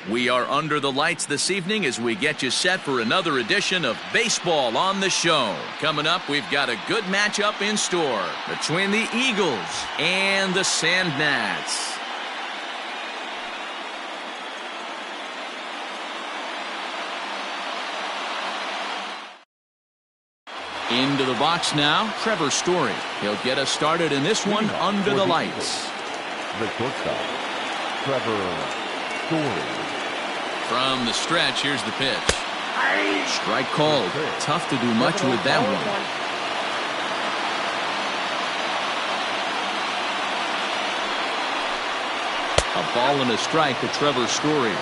We are under the lights this evening as we get you set for another edition of Baseball on the Show. Coming up, we've got a good matchup in store between the Eagles and the Sandgnats. Into the box now, Trevor Story. He'll get us started in this one under the lights. The shortstop, Trevor Story. From the stretch, here's the pitch. Strike called. Tough to do much with that one. A ball and a strike to Trevor Story.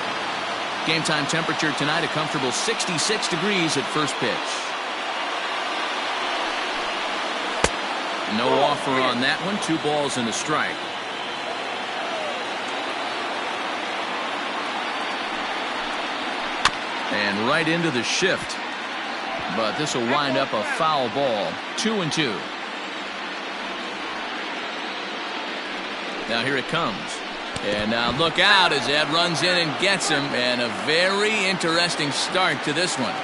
Game time temperature tonight, a comfortable 66 degrees at first pitch. No offer on that one. 2 balls and a strike. And right into the shift. But this will wind up a foul ball. 2-2. Now here it comes. And now look out as Ed runs in and gets him. And a very interesting start to this one.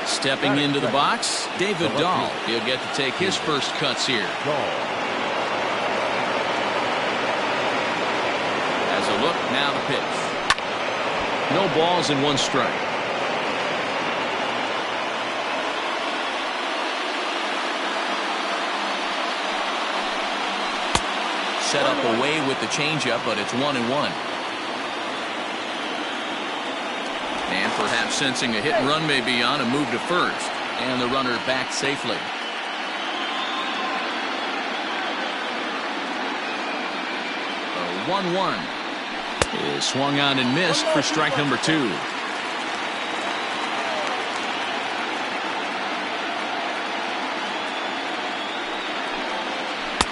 Stepping into the box, David Dahl. He'll get to take his first cuts here. As a look, now the pitch. No balls and 1 strike. Set up away with the changeup, but it's 1-1. And perhaps sensing a hit and run may be on, a move to first. And the runner back safely. A 1-1 is swung on and missed for strike number 2.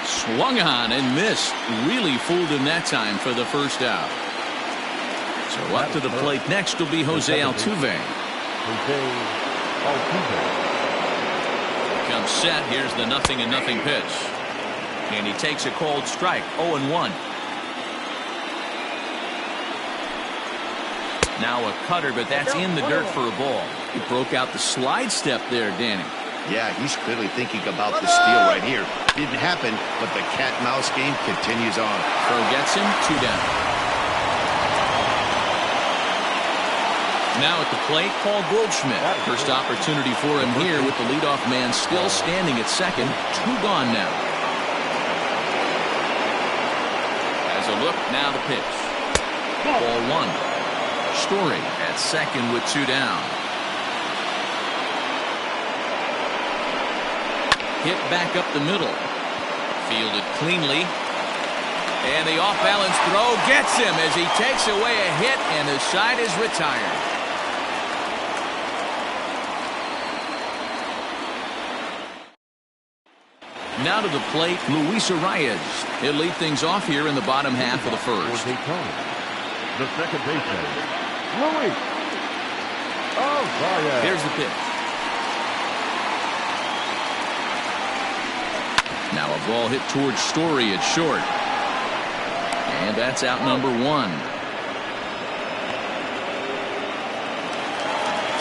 Swung on and missed. Really fooled him that time for the first out. So up to the plate next will be Jose Altuve. Comes set. Here's the 0-0 pitch. And he takes a cold strike. 0-1. Now a cutter, but that's in the dirt for a ball. He broke out the slide step there, Danny. Yeah, he's clearly thinking about the steal right here. Didn't happen, but the cat-mouse game continues on. Throw gets him. 2 down. Now at the plate, Paul Goldschmidt. First opportunity for him here with the leadoff man still standing at second. 2 gone now. As a look, now the pitch. Ball 1. Story at second with 2 down. Hit back up the middle. Fielded cleanly. And the off-balance throw gets him as he takes away a hit, and the side is retired. Now to the plate, Luis Arias. He'll lead things off here in the bottom half of the first. The second baseman, Luis Arias. Here's the pitch. Now a ball hit towards Story at short. And that's out number 1.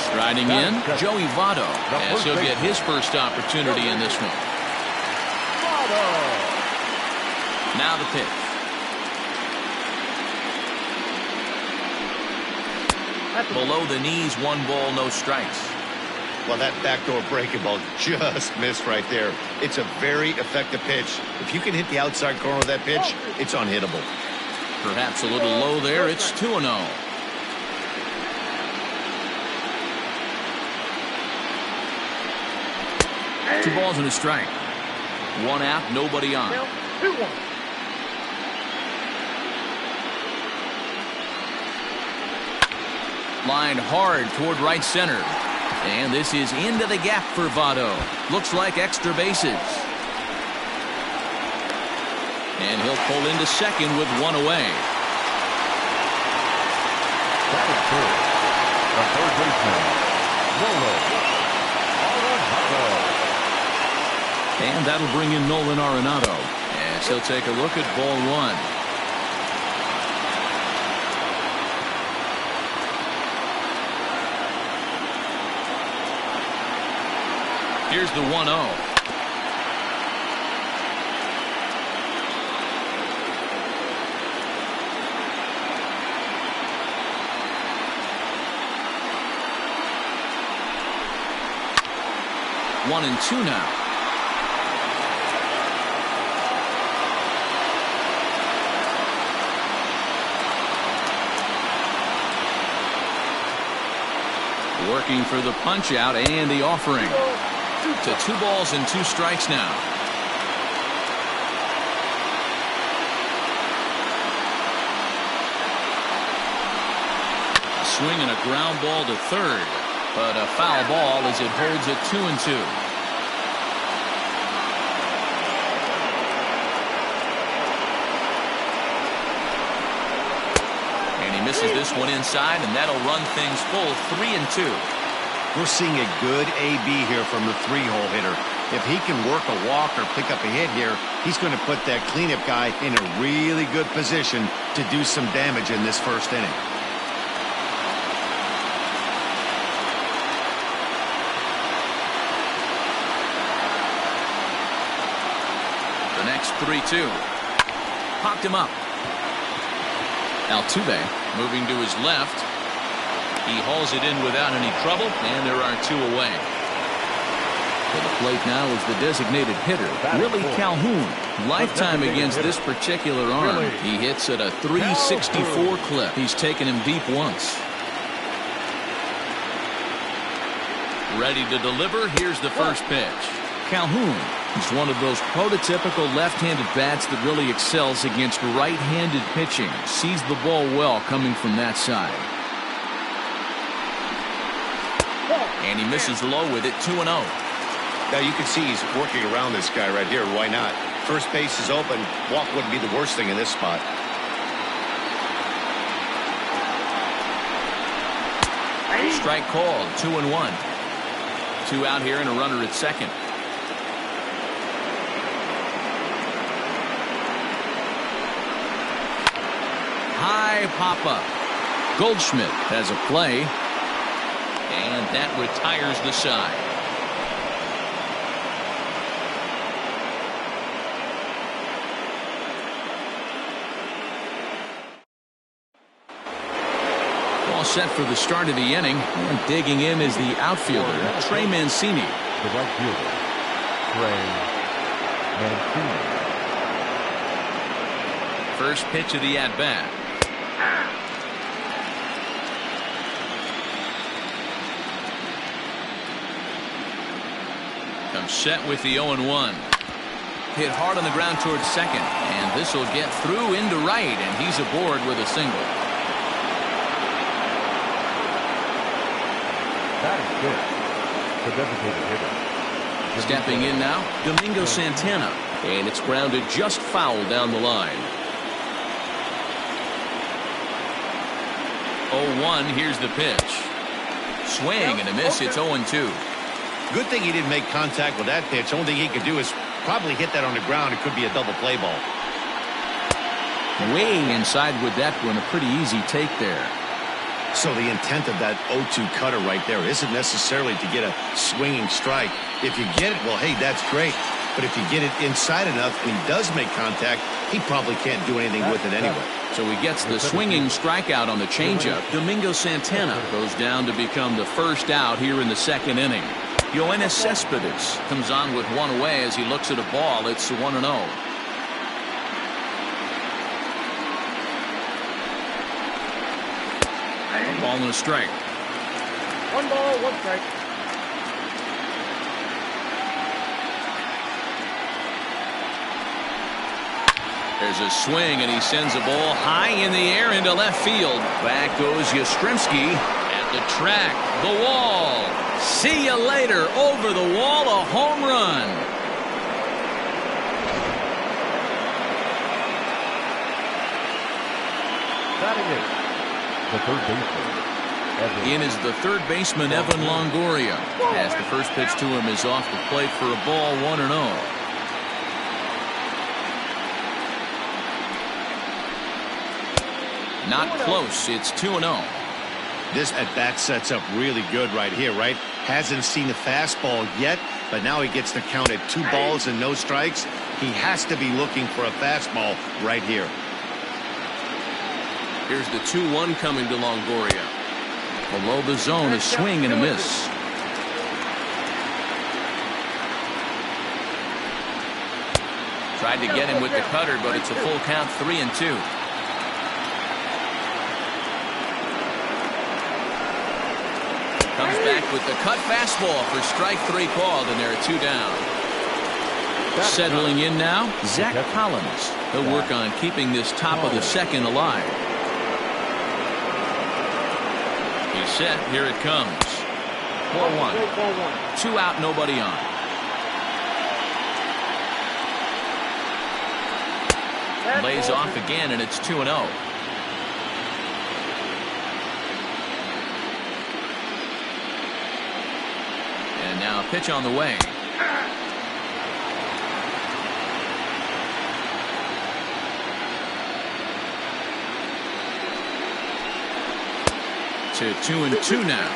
Striding in, Joey Votto, as he'll get his first opportunity in this one. Now the pitch. Below the knees, 1 ball, no strikes. Well, that backdoor breaking ball just missed right there. It's a very effective pitch. If you can hit the outside corner of that pitch, it's unhittable. Perhaps a little low there. It's 2-0. Two balls and a strike. 1 out, nobody on. Lined hard toward right center. And this is into the gap for Votto. Looks like extra bases. And he'll pull into second with 1 away. That is good. The third baseman, and that'll bring in Nolan Arenado. As he'll take a look at ball 1. Here's the 1-0. One and two now. Working for the punch out and the offering. To 2 balls and 2 strikes now. A swing and a ground ball to third, but a foul ball as it holds at 2-2. And he misses this one inside, and that'll run things full 3-2. We're seeing a good AB here from the 3-hole hitter. If he can work a walk or pick up a hit here, he's going to put that cleanup guy in a really good position to do some damage in this first inning. The next 3-2. Popped him up. Altuve moving to his left. He hauls it in without any trouble, and there are 2 away. To the plate now is the designated hitter, Willie Calhoun. Lifetime against this particular arm. He hits at a .364 clip. He's taken him deep once. Ready to deliver. Here's the first pitch. Calhoun is one of those prototypical left-handed bats that really excels against right-handed pitching. Sees the ball well coming from that side. And he misses low with it, 2-0. Now you can see he's working around this guy right here. Why not? First base is open. Walk wouldn't be the worst thing in this spot. Strike called, 2-1. 2 out here and a runner at second. High pop-up. Goldschmidt has a play. And that retires the side. All set for the start of the inning. And digging in is the outfielder, Trey Mancini. The right fielder, Trey Mancini. First pitch of the at-bat. Comes set with the 0-1. Hit hard on the ground towards second, and this will get through into right, and he's aboard with a single. That is good. The designated hitter. Stepping in now, Domingo Santana, and it's grounded just foul down the line. 0-1, here's the pitch. Swing and a miss, it's 0-2. Good thing he didn't make contact with that pitch. Only thing he could do is probably hit that on the ground. It could be a double play ball. Way inside with that one, a pretty easy take there. So the intent of that 0-2 cutter right there isn't necessarily to get a swinging strike. If you get it, well, hey, that's great. But if you get it inside enough and he does make contact, he probably can't do anything with it anyway. So he gets the swinging strikeout on the changeup. Domingo Santana goes down to become the first out here in the second inning. Yoenis Cespedes comes on with 1 away as he looks at a ball. It's 1-0. Ball and a strike. 1 ball, 1 strike. There's a swing, and he sends a ball high in the air into left field. Back goes Yastrzemski at the track, the wall. See you later. Over the wall, a home run. Batting it, the third baseman. In is the third baseman, Evan Longoria, as the first pitch to him is off the plate for a ball, 1-0. Not close. It's 2-0. This at-bat sets up really good right here, right? Hasn't seen a fastball yet. but now he gets the count at 2 balls and no strikes. He has to be looking for a fastball right here. Here's the 2-1 coming to Longoria. Below the zone, a swing and a miss. Tried to get him with the cutter, but it's a full count, 3-2. Comes back with the cut fastball for strike 3 called, and there are 2 down. Settling in now, Zach Collins. He'll work on keeping this top of the second alive. He's set. Here it comes. 4-1. 2 out, nobody on. Lays off again, and it's 2-0. And now a pitch on the way. To 2-2 now.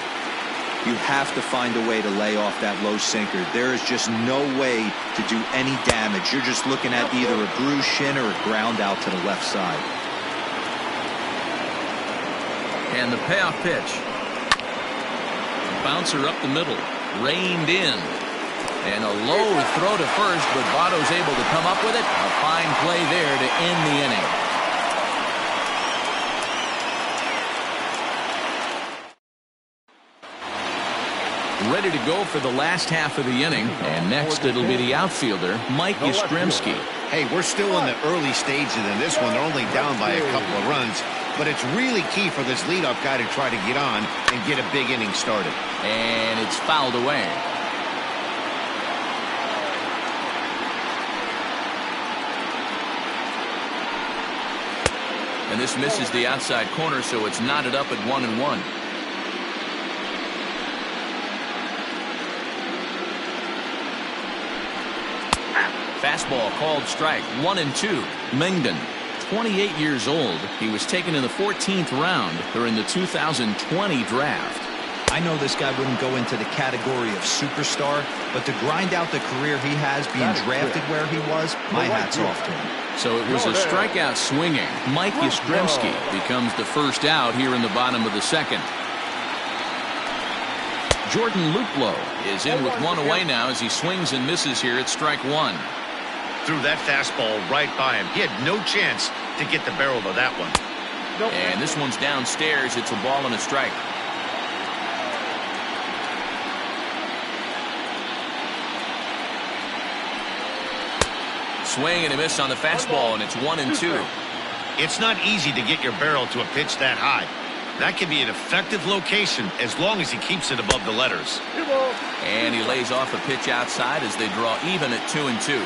You have to find a way to lay off that low sinker. There is just no way to do any damage. You're just looking at either a bruised shin or a ground out to the left side. And the payoff pitch. Bouncer up the middle. Reined in. And a low throw to first, but Votto's able to come up with it. A fine play there to end the inning. Ready to go for the last half of the inning, and next it'll be the outfielder, Mike Yastrzemski. Hey, we're still in the early stages in this one. They're only down by a couple of runs, but it's really key for this leadoff guy to try to get on and get a big inning started. And it's fouled away. And this misses the outside corner, so it's knotted up at 1-1. Fastball called strike. 1-2. Mengden, 28 years old. He was taken in the 14th round during the 2020 draft. I know this guy wouldn't go into the category of superstar, but to grind out the career he has being drafted where he was, my hat's off to him. So it was a strikeout swinging. Mike Yastrzemski becomes the first out here in the bottom of the second. Jordan Luplow is in with 1 away now as he swings and misses here at strike 1. Threw that fastball right by him. He had no chance to get the barrel of that one. And this one's downstairs. It's a ball and a strike. Swing and a miss on the fastball, and it's 1-2. It's not easy to get your barrel to a pitch that high. That can be an effective location as long as he keeps it above the letters. And he lays off a pitch outside as they draw even at 2-2.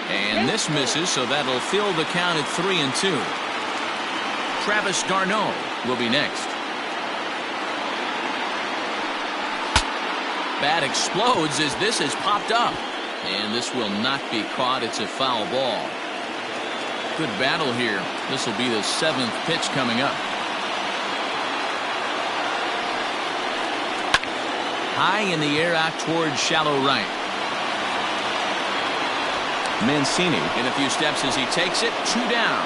And this misses, so that'll fill the count at 3-2. Travis d'Arnaud will be next. Bat explodes as this has popped up. And this will not be caught. It's a foul ball. Good battle here. This will be the 7th pitch coming up. High in the air out towards shallow right. Mancini in a few steps as he takes it. 2 down.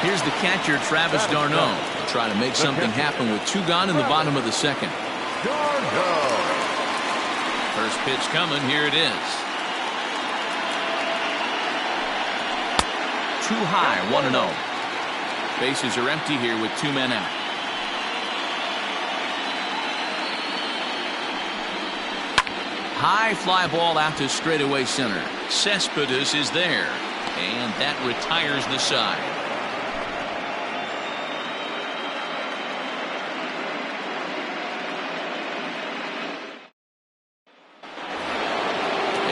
Here's the catcher, Travis d'Arnaud, trying to make something happen with 2 gone in the bottom of the second. First pitch coming. Here it is. Too high. 1-0. Bases are empty here with 2 men out. High fly ball out to straightaway center. Cespedes is there, and that retires the side.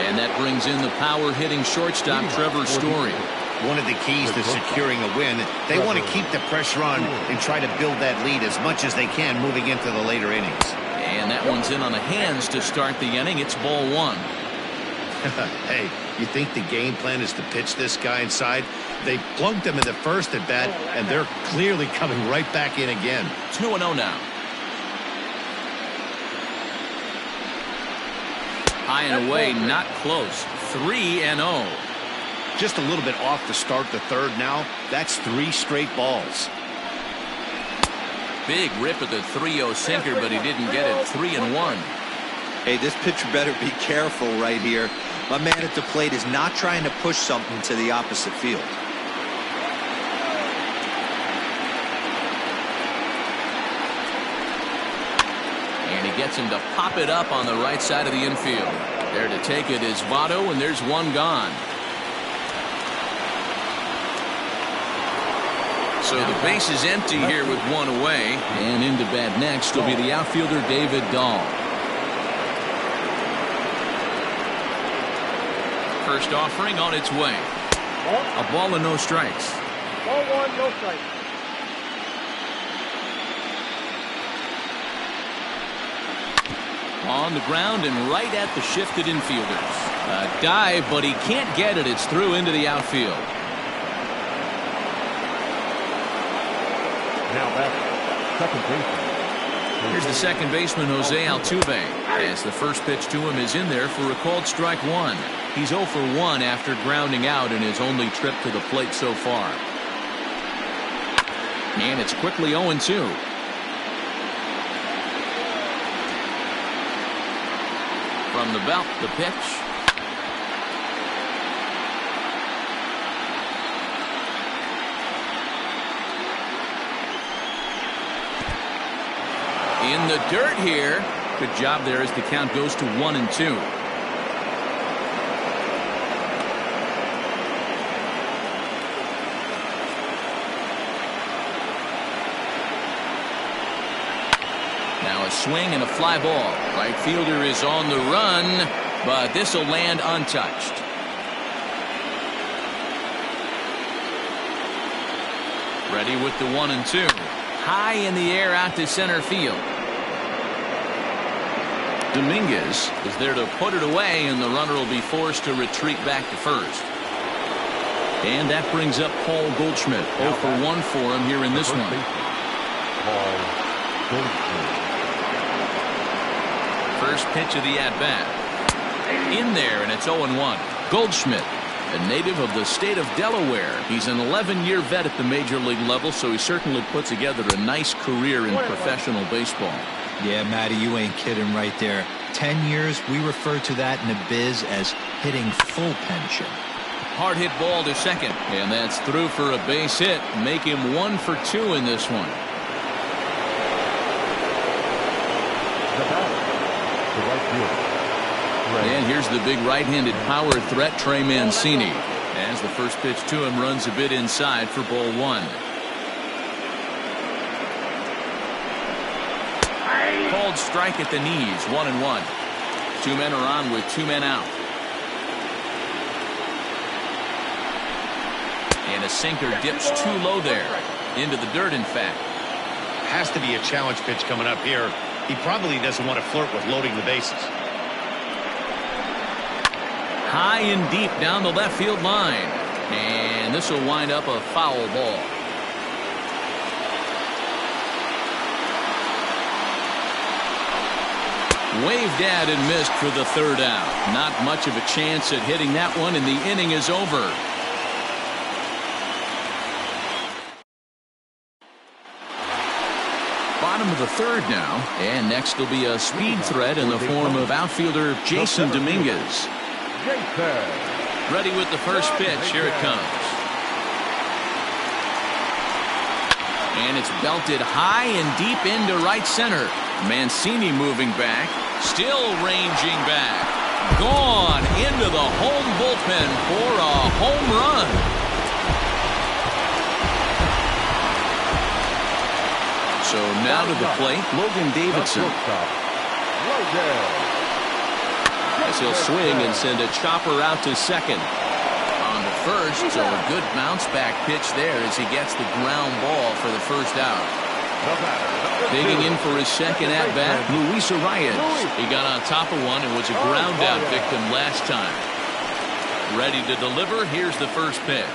And that brings in the power hitting shortstop Trevor Story. One of the keys to securing a win, they want to keep the pressure on and try to build that lead as much as they can moving into the later innings. And that one's in on the hands to start the inning. It's ball 1. Hey, you think the game plan is to pitch this guy inside? They plugged him in the first at bat, and they're clearly coming right back in again. 2-0 now. High and away, not close. 3-0. Just a little bit off to start the third now. That's 3 straight balls. Big rip at the 3-0 sinker, but he didn't get it. 3-1. Hey, this pitcher better be careful right here. My man at the plate is not trying to push something to the opposite field. And he gets him to pop it up on the right side of the infield. There to take it is Votto, and there's one gone. So the base is empty here with one away. And into bat next will be the outfielder David Dahl. First offering on its way. A ball and no strikes. Ball 1, no strike. On the ground and right at the shifted infielders. A dive, but he can't get it. It's through into the outfield. Now back, second baseman. Here's the second baseman, Jose Altuve, as the first pitch to him is in there for a called strike one. He's 0 for 1 after grounding out in his only trip to the plate so far. And it's quickly 0-2. From the belt, the pitch. In the dirt here. Good job there as the count goes to 1-2. Now a swing and a fly ball. Right fielder is on the run, but this will land untouched. Ready with the 1-2. High in the air out to center field. Dominguez is there to put it away, and the runner will be forced to retreat back to first. And that brings up Paul Goldschmidt. 0 for 1 for him here in this one. Paul Goldschmidt. First pitch of the at-bat. In there, and it's 0-1. Goldschmidt, a native of the state of Delaware. He's an 11-year vet at the major league level, so he certainly put together a nice career in professional baseball. Yeah, Matty, you ain't kidding right there. 10 years, we refer to that in the biz as hitting full pension. Hard hit ball to second, and that's through for a base hit. Make him 1 for 2 in this one. The batter, the right fielder. And here's the big right-handed power threat, Trey Mancini, as the first pitch to him runs a bit inside for ball 1. Called strike at the knees. 1-1. 2 men are on with 2 men out. And a sinker dips too low there. Into the dirt, in fact. Has to be a challenge pitch coming up here. He probably doesn't want to flirt with loading the bases. High and deep down the left field line. And this will wind up a foul ball. Waved at and missed for the third out. Not much of a chance at hitting that one, and the inning is over. Bottom of the third now, and next will be a speed threat in the form of outfielder Jason Dominguez. Ready with the first pitch. Here it comes. And it's belted high and deep into right center. Mancini moving back. Still ranging back. Gone into the home bullpen for a home run. So now to the plate, Logan Davidson. As he'll swing and send a chopper out to second. On to first, so a good bounce back pitch there as he gets the ground ball for the first out. Digging in for his second at-bat, Luis Arias. He got on top of one and was a ground out victim last time. Ready to deliver. Here's the first pitch.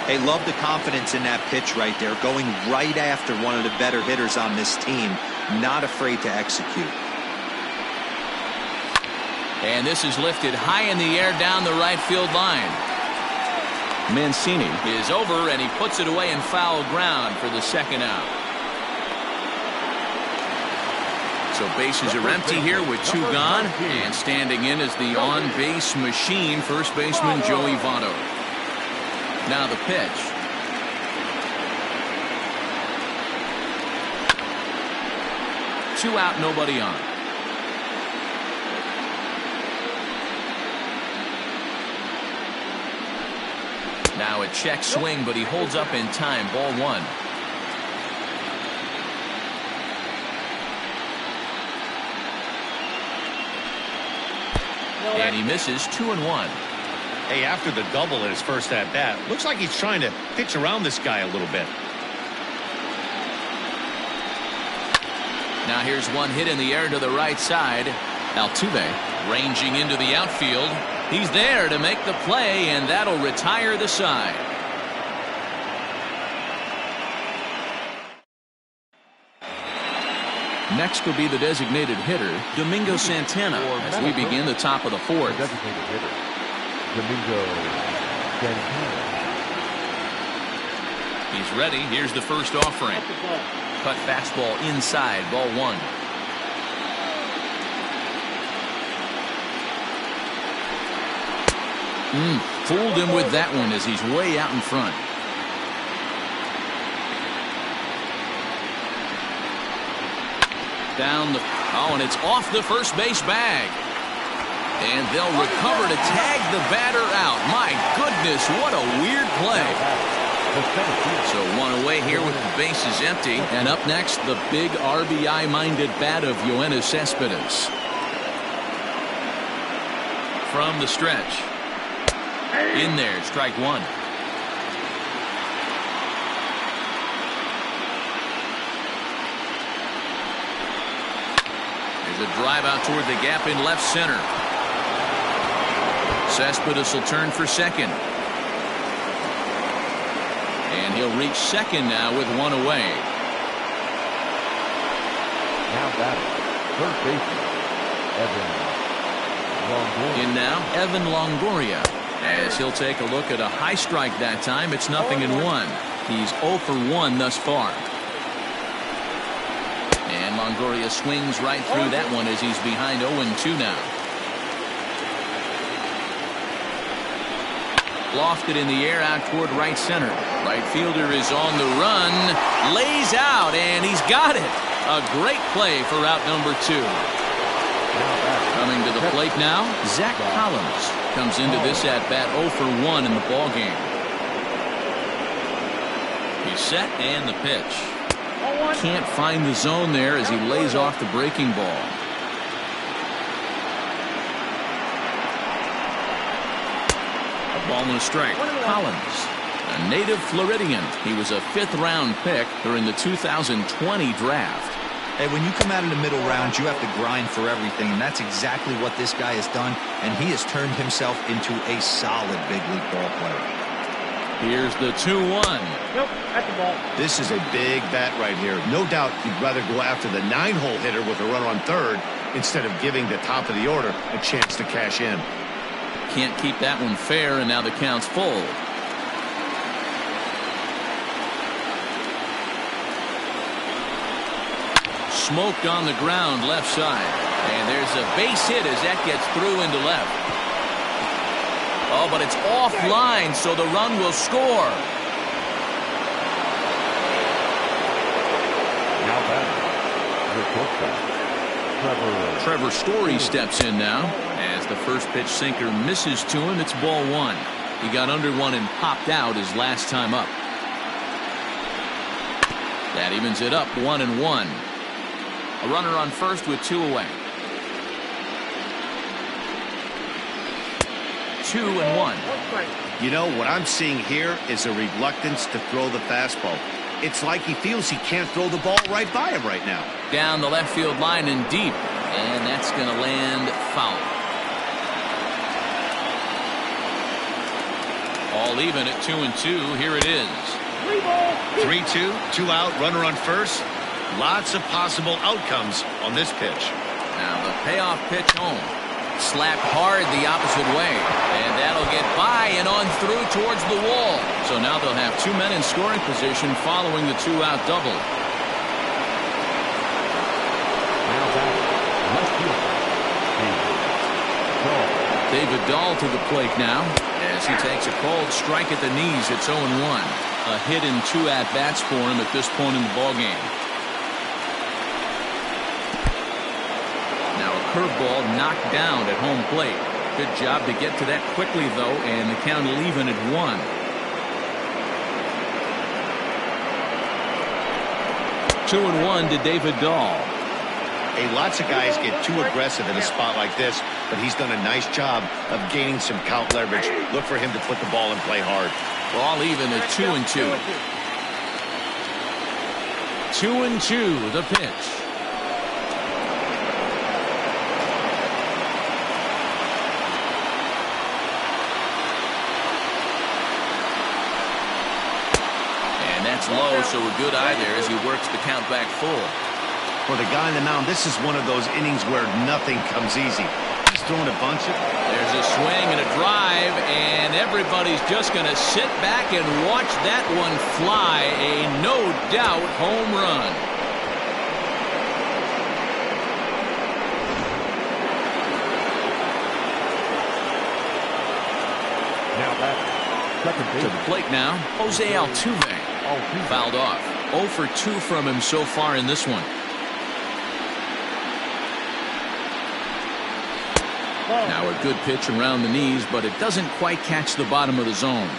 Hey, love the confidence in that pitch right there. Going right after one of the better hitters on this team. Not afraid to execute. And this is lifted high in the air down the right field line. Mancini is over, and he puts it away in foul ground for the second out. So bases are empty here with 2 gone, and standing in is the on-base machine, first baseman Joey Votto. Now the pitch. Two out, nobody on. Now a check swing, but he holds up in time. Ball 1. And he misses. 2-1. Hey, after the double in his first at bat, looks like he's trying to pitch around this guy a little bit. Now here's one hit in the air to the right side. Altuve ranging into the outfield. He's there to make the play, and that'll retire the side. Next will be the designated hitter, Domingo Santana, as we begin the top of the 4th. Designated hitter, Domingo Santana. He's ready. Here's the first offering. Cut fastball inside. Ball 1. Fooled him with that one as he's way out in front. Down the and it's off the first base bag. And they'll recover to tag the batter out. My goodness, what a weird play. So one away here with the bases empty. And up next, the big RBI-minded bat of Yoenis Cespedes. From the stretch. In there, strike 1. There's a drive out toward the gap in left center. Cespedes will turn for second. And he'll reach second now with one away. Now batting, third baseman, Evan Longoria. In now, Evan Longoria. As he'll take a look at a high strike that time. It's 0-1. He's 0 for 1 thus far. And Longoria swings right through that one as he's behind 0-2 now. Lofted in the air out toward right center. Right fielder is on the run. Lays out, and he's got it. A great play for out number 2. Coming to the plate now, Zach Collins comes into this at-bat 0 for 1 in the ballgame. He's set, and the pitch. Can't find the zone there as he lays off the breaking ball. A ball and a strike. Collins, a native Floridian. He was a 5th-round pick during the 2020 draft. Hey, when you come out in the middle rounds, you have to grind for everything, and that's exactly what this guy has done, and he has turned himself into a solid big league ball player. Here's the 2-1. Nope, that's the ball. This is a big bat right here. No doubt he'd rather go after the 9-hole hitter with a runner on third instead of giving the top of the order a chance to cash in. Can't keep that one fair, and now the count's full. Smoked on the ground left side. And there's a base hit as that gets through into left. Oh, but it's offline, so the run will score. Now batting, the shortstop, Trevor Story steps in now as the first pitch sinker misses to him. It's ball 1. He got under one and popped out his last time up. That evens it up 1-1. A runner on first with 2 away. 2-1. You know, what I'm seeing here is a reluctance to throw the fastball. It's like he feels he can't throw the ball right by him right now. Down the left field line and deep. And that's going to land foul. All even at 2-2. Here it is. 3-2, 2 out, runner on first. Lots of possible outcomes on this pitch. Now the payoff pitch home. Slapped hard the opposite way. And that'll get by and on through towards the wall. So now they'll have 2 men in scoring position following the 2-out double. David Dahl to the plate now as he takes a cold strike at the knees. It's 0-1. A hit in 2 at-bats for him at this point in the ballgame. Now a curveball knocked down at home plate. Good job to get to that quickly, though, and the count even at 1. 2-1 to David Dahl. Hey, lots of guys get too aggressive in a spot like this, but he's done a nice job of gaining some count leverage. Look for him to put the ball and play hard. Ball even at 2-2. 2-2 the pitch. And that's low, so a good eye there as he works the count back full. For the guy on the mound, this is one of those innings where nothing comes easy. He's throwing a bunch of... There's a swing and a drive, and everybody's just going to sit back and watch that one fly. A no-doubt home run. Now that second base. To the plate now, Jose Altuve. Fouled off. 0 for 2 from him so far in this one. Now a good pitch around the knees, but it doesn't quite catch the bottom of the zone.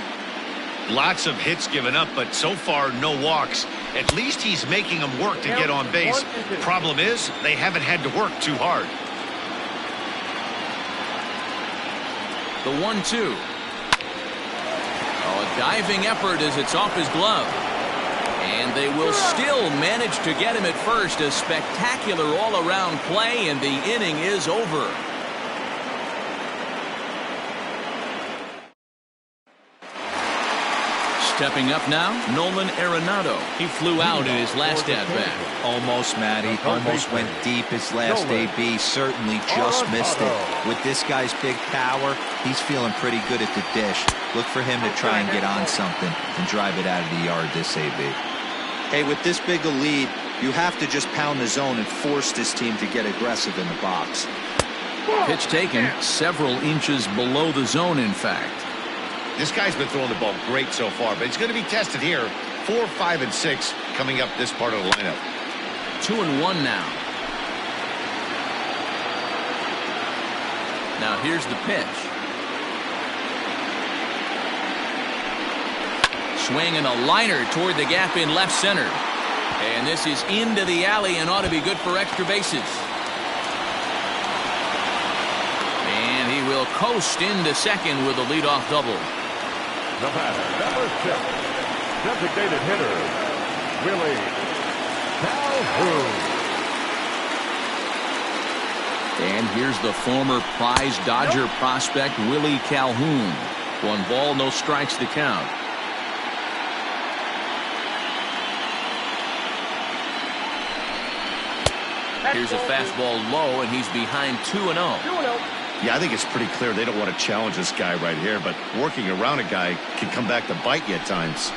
Lots of hits given up, but so far no walks. At least he's making them work to get on base. Problem is, they haven't had to work too hard. The 1-2. Oh, a diving effort as it's off his glove. And they will still manage to get him at first. A spectacular all-around play, and the inning is over. Stepping up now, Nolan Arenado. He flew out in his last at-bat. Almost, Matty. Almost went deep his last AB. Certainly just missed it. With this guy's big power, he's feeling pretty good at the dish. Look for him to try and get on something and drive it out of the yard this AB. Hey, with this big a lead, you have to just pound the zone and force this team to get aggressive in the box. Pitch taken several inches below the zone, in fact. This guy's been throwing the ball great so far, but it's going to be tested here. 4, 5, and 6 coming up this part of the lineup. 2-1 now. Now here's the pitch. Swing and a liner toward the gap in left center. And this is into the alley and ought to be good for extra bases. And he will coast into second with a leadoff double. The batter, number 6, designated hitter, Willie Calhoun. And here's the former prize Dodger prospect, Willie Calhoun. 1 ball, no strikes to count. Here's a fastball low, and he's behind 2-0. Yeah, I think it's pretty clear they don't want to challenge this guy right here, but working around a guy can come back to bite you at times.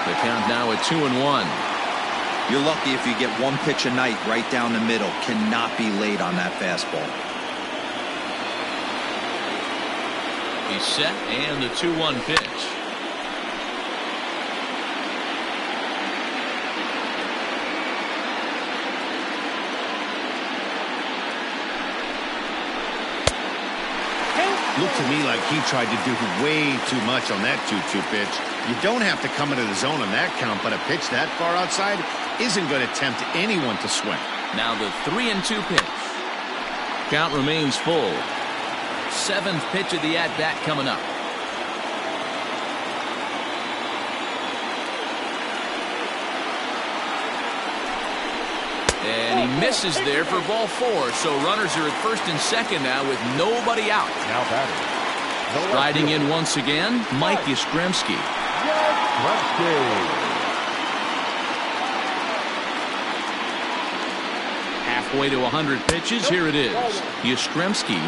The count now at 2-1. You're lucky if you get 1 pitch a night right down the middle. Cannot be late on that fastball. He's set, and the 2-1 pitch. Looked to me like he tried to do way too much on that 2-2 pitch. You don't have to come into the zone on that count, but a pitch that far outside isn't going to tempt anyone to swing. Now the 3-2 pitch. Count remains full. 7th pitch of the at-bat coming up. And he misses there for ball 4. So runners are at first and second now with nobody out. Now batting, Riding in once again, Mike Yastrzemski. Halfway to 100 pitches, here it is. Yastrzemski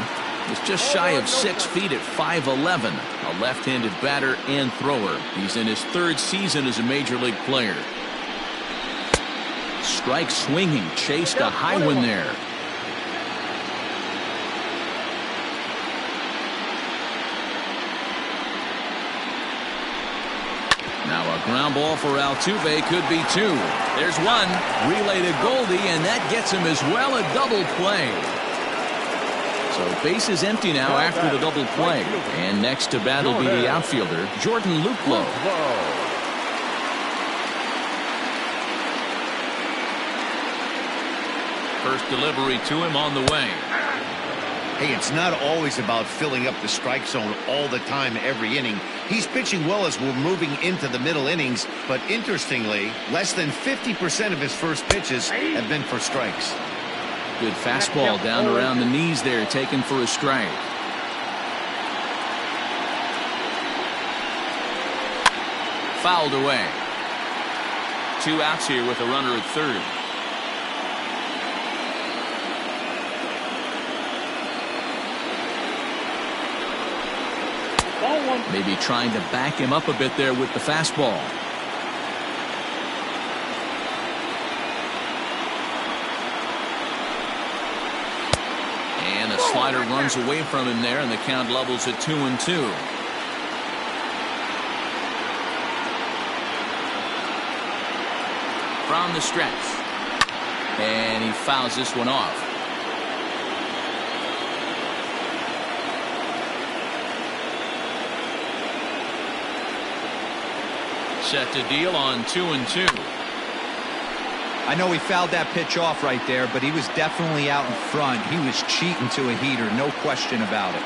is just shy of 6 feet at 5'11", a left-handed batter and thrower. He's in his 3rd season as a major league player. Strike swinging, chased a high one there. Now a ground ball for Altuve could be 2. There's 1. Relay to Goldie, and that gets him as well, a double play. So base is empty now after the double play. And next to bat will be the outfielder, Jordan Luplow. First delivery to him on the way. Hey, it's not always about filling up the strike zone all the time every inning. He's pitching well as we're moving into the middle innings, but interestingly, less than 50% of his first pitches have been for strikes. Good fastball down around the knees there, taken for a strike. Fouled away. 2 outs here with a runner at 3rd. Maybe trying to back him up a bit there with the fastball. And a slider runs away from him there, and the count levels at 2-2. From the stretch. And he fouls this one off. Set to deal on 2-2. I know he fouled that pitch off right there, but he was definitely out in front. He was cheating to a heater, no question about it.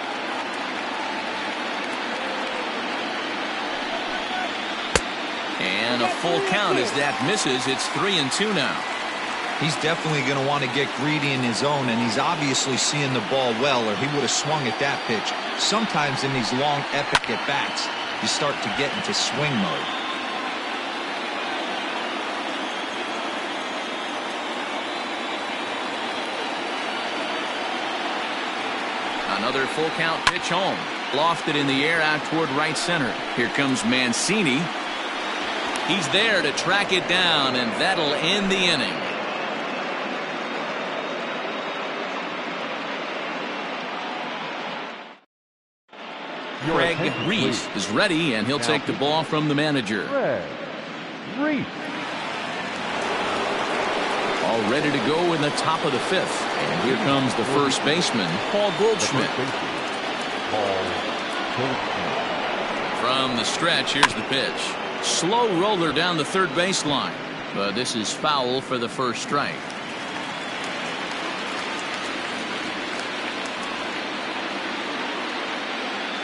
And a full count as that misses. It's 3-2 now. He's definitely going to want to get greedy in his own, and he's obviously seeing the ball well, or he would have swung at that pitch. Sometimes in these long, epic at-bats, you start to get into swing mode. Another full count pitch home. Lofted in the air out toward right center. Here comes Mancini. He's there to track it down, and that'll end the inning. Craig Reese is ready, and he'll take the ball from the manager. Reese. All ready to go in the top of the 5th. And here comes the first baseman, Paul Goldschmidt. From the stretch, here's the pitch. Slow roller down the 3rd baseline. But this is foul for the first strike.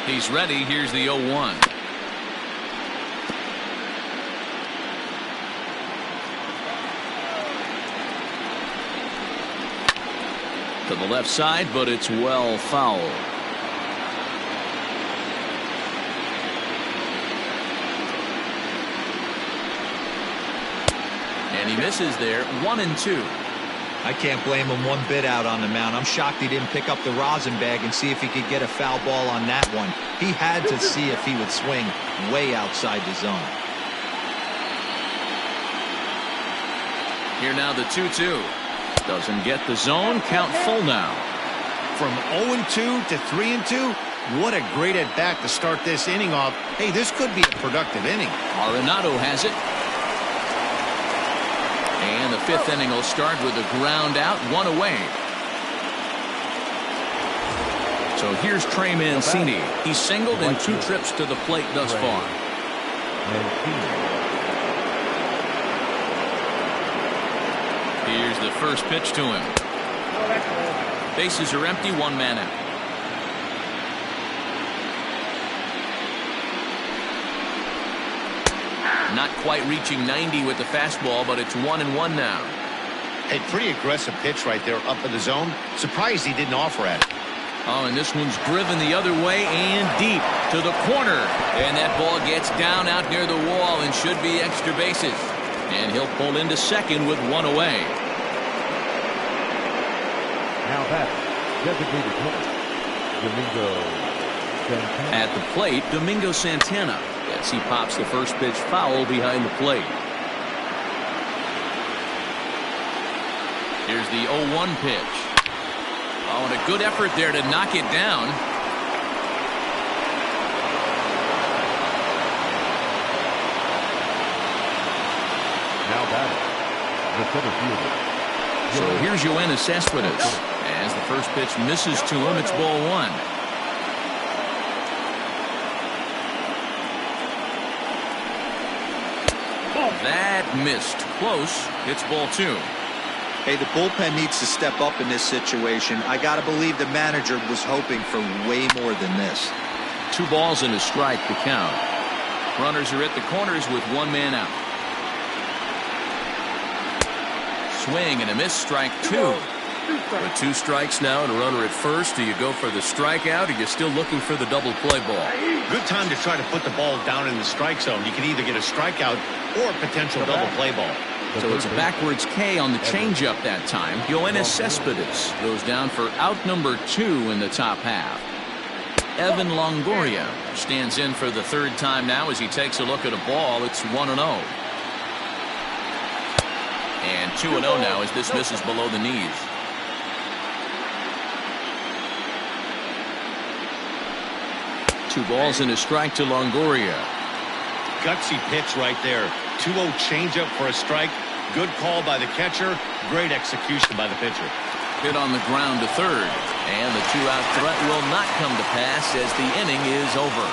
He's ready. Here's the 0-1. To the left side, but it's well foul. And he misses there. 1-2. I can't blame him one bit out on the mound. I'm shocked he didn't pick up the rosin bag and see if he could get a foul ball on that one. He had to see if he would swing way outside the zone. Here now the 2-2. Doesn't get the zone. Count full now. From 0-2 to 3-2, what a great at-bat to start this inning off. Hey, this could be a productive inning. Arenado has it. And the 5th inning will start with a ground out, 1 away. So here's Trey Mancini. He's singled in 2 trips to the plate thus far. Here's the first pitch to him. Bases are empty, 1 man out. Not quite reaching 90 with the fastball, but it's 1-1 now. Hey, pretty aggressive pitch right there up in the zone. Surprised he didn't offer at it. Oh, and this one's driven the other way and deep to the corner. And that ball gets down out near the wall and should be extra bases. And he'll pull into second with one away. Now that designated hitter, Domingo Santana. At the plate, Domingo Santana, as he pops the first pitch foul behind the plate. Here's the 0-1 pitch. Oh, and a good effort there to knock it down. Now batting, the center fielder. So here's Yoenis Cespedes. As the first pitch misses to him, it's ball one. That missed. Close. It's ball two. Hey, the bullpen needs to step up in this situation. I got to believe the manager was hoping for way more than this. 2 balls and a strike to count. Runners are at the corners with 1 man out. Swing and a miss, strike 2. With 2 strikes now and a runner at first, do you go for the strikeout or you're still looking for the double play ball? Good time to try to put the ball down in the strike zone. You can either get a strikeout or a potential double play ball. So it's a backwards K on the changeup that time. Yoenis Cespedes goes down for out number 2 in the top half. Evan Longoria stands in for the 3rd time now as he takes a look at a ball. It's 1-0. And 2-0 now as this misses below the knees. Two balls and a strike to Longoria. Gutsy pitch right there. 2-0 changeup for a strike. Good call by the catcher. Great execution by the pitcher. Hit on the ground to third. And the 2-out threat will not come to pass as the inning is over.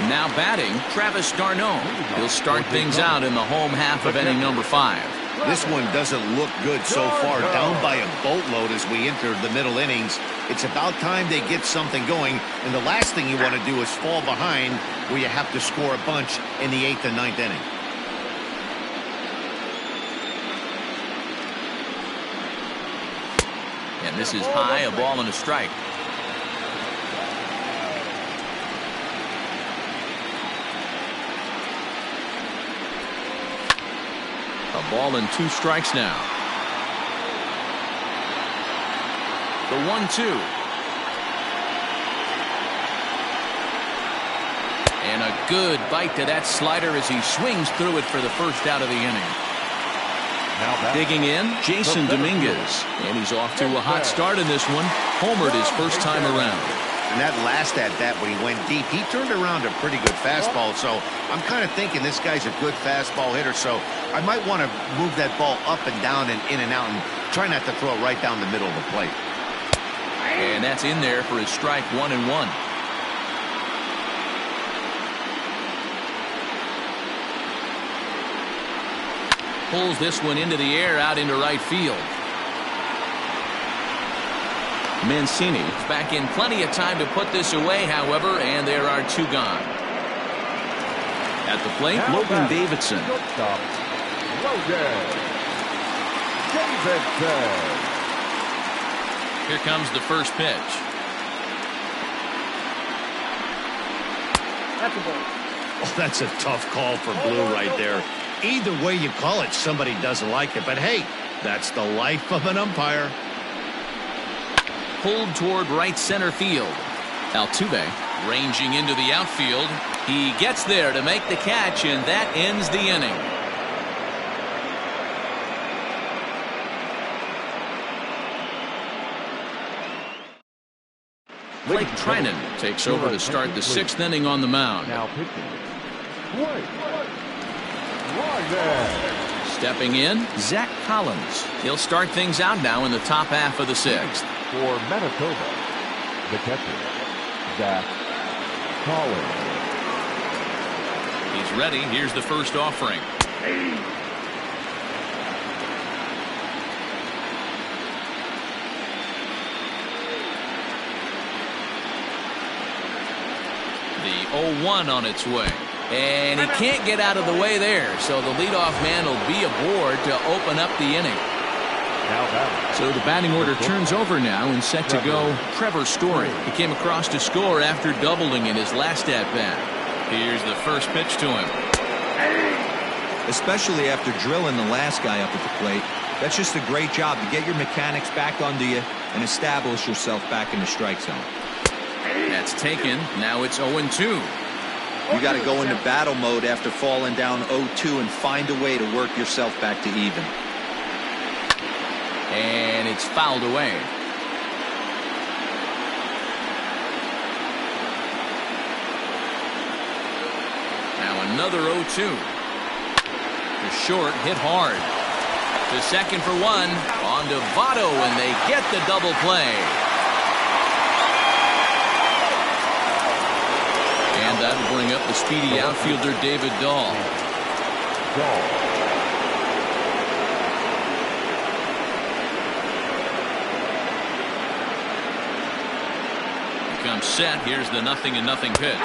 Now batting, Travis d'Arnaud. He'll start things out in the home half of inning number 5. This one doesn't look good so far. Down by a boatload as we enter the middle innings. It's about time they get something going. And the last thing you want to do is fall behind where you have to score a bunch in the 8th and 9th inning. And this is high, a ball and a strike. A ball and 2 strikes now. The 1-2. And a good bite to that slider as he swings through it for the first out of the inning. Digging in, Jason Dominguez. And he's off to a hot start in this one. Homered his first time around. And that last at-bat when he went deep, he turned around a pretty good fastball. So I'm kind of thinking this guy's a good fastball hitter. So I might want to move that ball up and down and in and out and try not to throw it right down the middle of the plate. And that's in there for his strike 1-1. Pulls this one into the air out into right field. Mancini is back in plenty of time to put this away, however, and there are 2 gone. At the plate, Logan Davidson. Here comes the first pitch. That's a ball. Oh, that's a tough call for Blue right there. Either way you call it, somebody doesn't like it. But hey, that's the life of an umpire. Pulled toward right center field. Altuve ranging into the outfield. He gets there to make the catch, and that ends the inning. Blake Trinan takes over to start the 6th inning on the mound. Now pitching. Stepping in, Zach Collins. He'll start things out now in the top half of the 6th. For Manitoba, the catcher, Zach Collins. He's ready. Here's the first offering. The 0-1 on its way. And he can't get out of the way there, so the leadoff man will be aboard to open up the inning. So the batting order turns over now, and set to go Trevor Story. He came across to score after doubling in his last at-bat. Here's the first pitch to him. Especially after drilling the last guy up at the plate. That's just a great job to get your mechanics back under you and establish yourself back in the strike zone. That's taken. Now it's 0-2. You got to go into battle mode after falling down 0-2 and find a way to work yourself back to even. And it's fouled away. Now another 0-2. To short, hit hard. To second for one. On to Votto, and they get the double play. And that'll bring up the speedy outfielder David Dahl. Comes set. Here's the 0-0 pitch.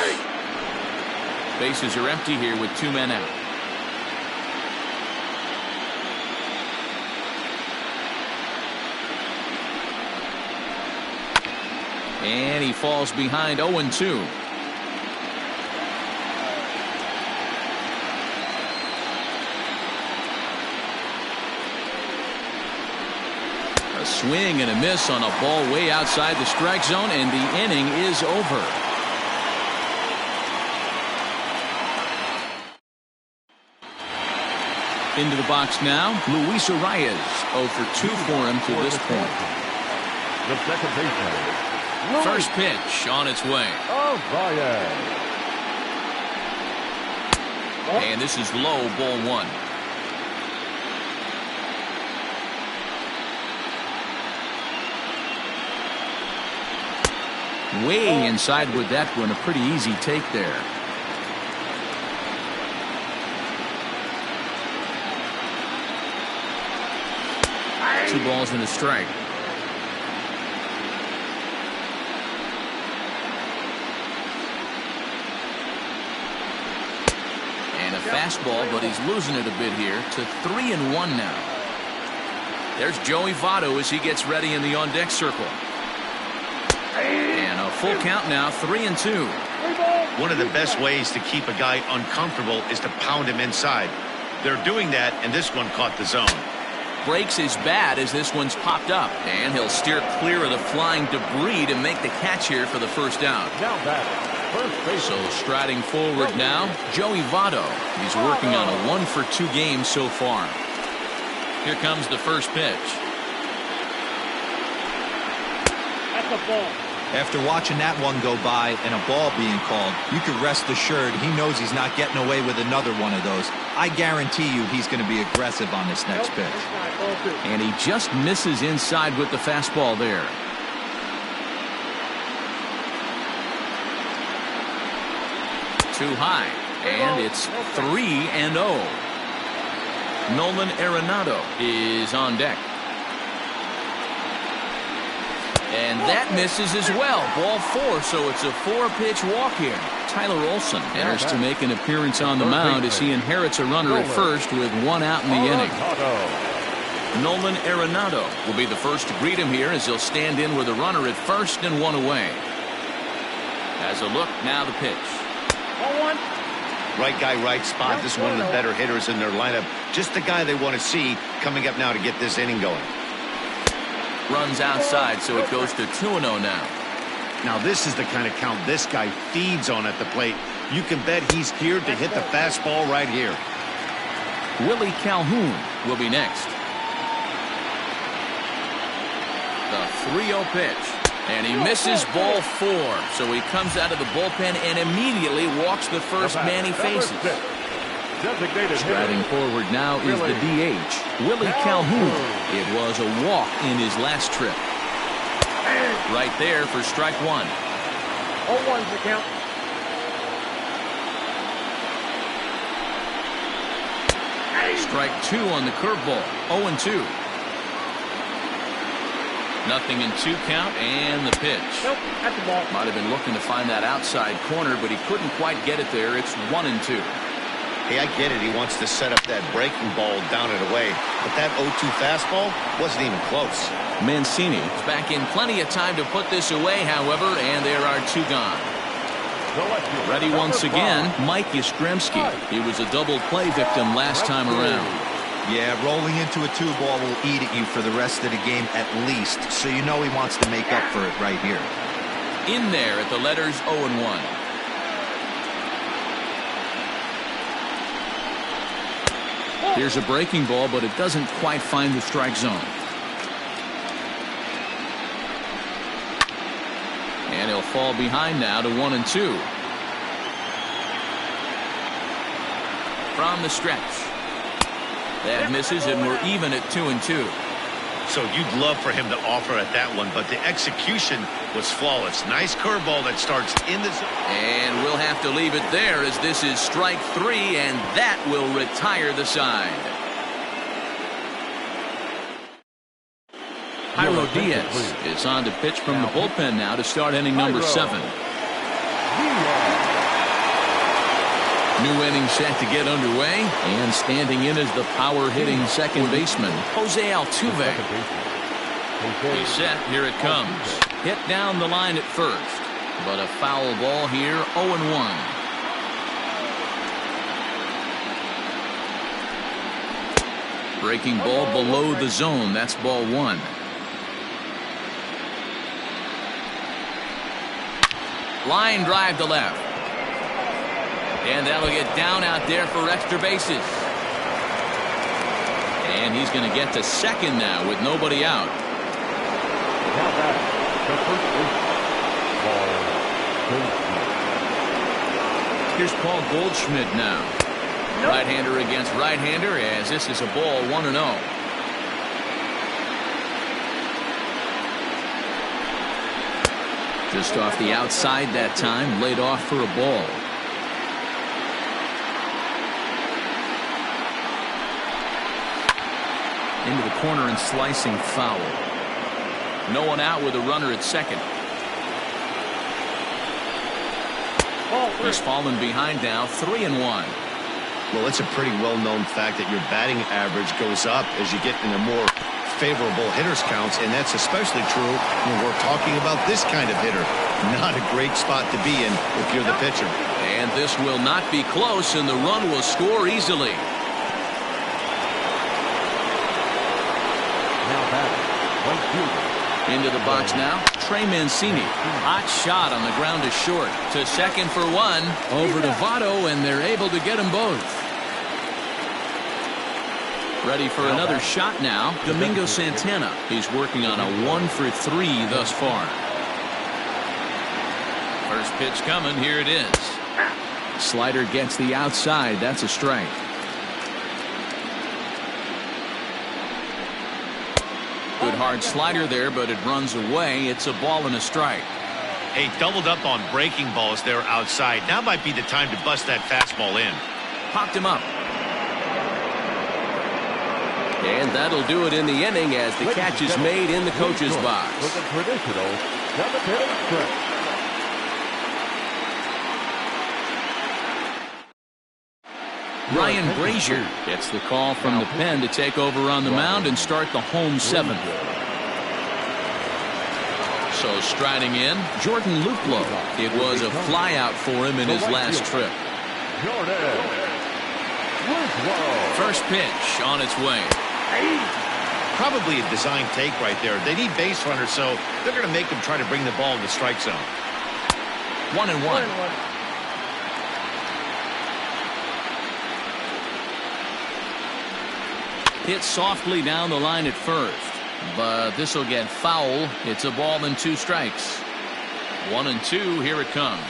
Bases are empty here with 2 men out. And he falls behind 0-2. A swing and a miss on a ball way outside the strike zone, and the inning is over. Into the box now, Luis Arias. 0 for 2 for him to this point. The second baseman. First pitch on its way. And this is low, ball 1. Way inside with that one. A pretty easy take there. Two balls and a strike. And a fastball, but he's losing it a bit here to 3-1 now. There's Joey Votto as he gets ready in the on-deck circle. And a full count now, 3-2. One of the best ways to keep a guy uncomfortable is to pound him inside. They're doing that, and this one caught the zone. Breaks his bat as this one's popped up, and he'll steer clear of the flying debris to make the catch here for the first out. So striding forward now, Joey Votto. He's working on a 1 for 2 game so far. Here comes the first pitch. That's a ball. After watching that one go by and a ball being called, you can rest assured he knows he's not getting away with another one of those. I guarantee you he's going to be aggressive on this next pitch. And he just misses inside with the fastball there. Too high. And it's 3-0. Nolan Arenado is on deck. And that misses as well. Ball 4, so it's a 4-pitch walk here. Tyler Olson enters to make an appearance on the mound as he inherits a runner at first with 1 out in the inning. Nolan Arenado will be the first to greet him here as he'll stand in with a runner at first and 1 away. As a look, now the pitch. Right guy, right spot. This is one of the better hitters in their lineup. Just the guy they want to see coming up now to get this inning going. Runs outside, so it goes to 2-0 now. Now this is the kind of count this guy feeds on at the plate. You can bet he's geared to hit the fastball right here. Willie Calhoun will be next. The 3-0 pitch. And he misses ball 4. So he comes out of the bullpen and immediately walks the first man he faces. Striding forward now is the DH, Willie Calhoun. It was a walk in his last trip. Right there for strike 1. 0-1's the count. Strike 2 on the curveball. 0-2. 0-2 count, and the pitch. Nope, that's the ball. Might have been looking to find that outside corner, but he couldn't quite get it there. It's 1-2. Hey, I get it. He wants to set up that breaking ball down and away, but that 0-2 fastball wasn't even close. Mancini is back in plenty of time to put this away, however, and there are 2 gone. Ready once again, Mike Yastrzemski. He was a double play victim last time around. Yeah, rolling into a 2-ball will eat at you for the rest of the game at least, so you know he wants to make up for it right here. In there at the letters 0-1. Here's a breaking ball, but it doesn't quite find the strike zone. And he'll fall behind now to 1-2. From the stretch. That misses, and we're even at 2-2. So you'd love for him to offer at that one, but the execution was flawless. Nice curveball that starts in the zone. And we'll have to leave it there, as this is strike 3, and that will retire the side. Jairo Diaz is on to pitch from the bullpen now to start inning number 7. New inning set to get underway, and standing in is the power-hitting second baseman, Jose Altuve. He's set. Here it comes. Hit down the line at first, but a foul ball here, 0-1. Breaking ball below the zone. That's ball 1. Line drive to left. And that'll get down out there for extra bases. And he's going to get to second now with nobody out. Now back to first base. Here's Paul Goldschmidt now. Right-hander against right-hander, as this is a ball 1-0. Just off the outside that time, laid off for a ball. Into the corner and slicing foul. No one out with a runner at second. He's fallen behind now, 3-1. Well, it's a pretty well-known fact that your batting average goes up as you get into more favorable hitters counts, and that's especially true when we're talking about this kind of hitter. Not a great spot to be in if you're the pitcher. And this will not be close, and the run will score easily. Now back, right fielder. Into the box now, Trey Mancini. Hot shot on the ground to short. To second for 1. Over to Votto, and they're able to get them both. Ready for another shot now, Domingo Santana. He's working on a 1-for-3 thus far. First pitch coming, here it is. Slider gets the outside, that's a strike. Good hard slider there, but it runs away. It's a ball and a strike. Hey, doubled up on breaking balls there outside. Now might be the time to bust that fastball in. Popped him up. And that'll do it in the inning as the catch is made in the coach's box. With a traditional 7-inning stretch. Ryan Brazier gets the call from the pen to take over on the mound and start the home 7th. So striding in, Jordan Luplow. It was a flyout for him in his last trip. First pitch on its way. Probably a design take right there. They need base runners, so they're going to make them try to bring the ball in the strike zone. 1-1. Hit softly down the line at first, but this will get foul. It's a ball and 2 strikes. 1-2. Here it comes.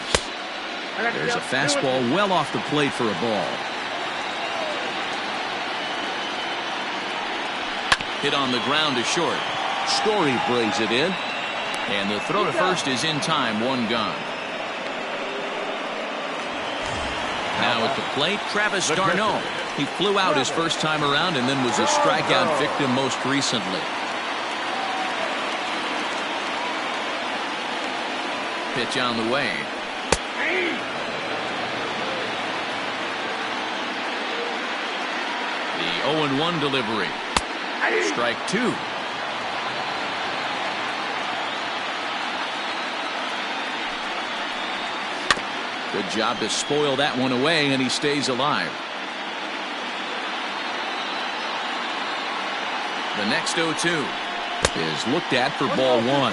There's a fastball well off the plate for a ball. Hit on the ground to short. Story brings it in, and the throw to first is in time. 1 gone. Now at the plate, Travis d'Arnaud. He flew out his first time around and then was a strikeout victim most recently. Pitch on the way. The 0-1 delivery. Strike 2. Good job to spoil that one away, and he stays alive. The next 0-2 is looked at for ball 1.